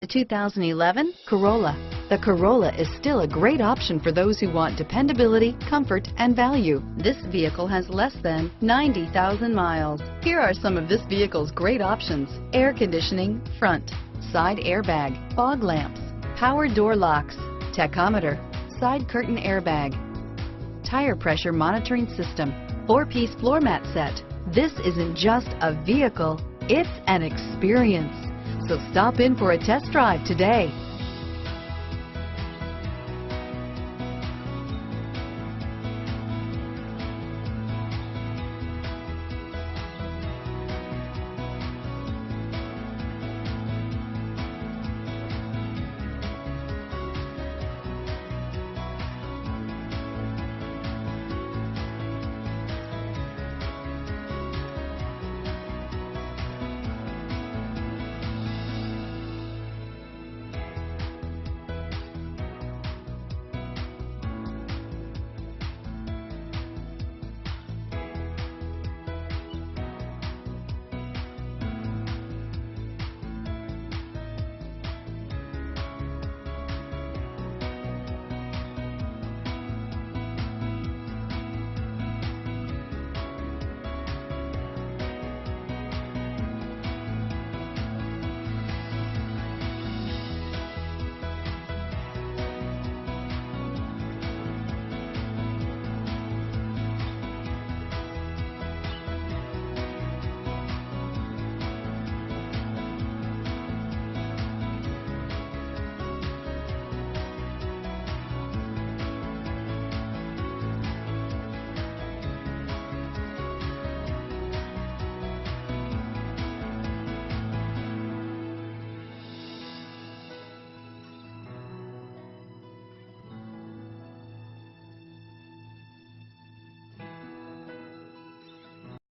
The 2011 Corolla. The Corolla is still a great option for those who want dependability, comfort, and value. This vehicle has less than 90,000 miles. Here are some of this vehicle's great options: air conditioning, front, side airbag, fog lamps, power door locks, tachometer, side curtain airbag, tire pressure monitoring system, 4-piece floor mat set. This isn't just a vehicle, it's an experience. So stop in for a test drive today.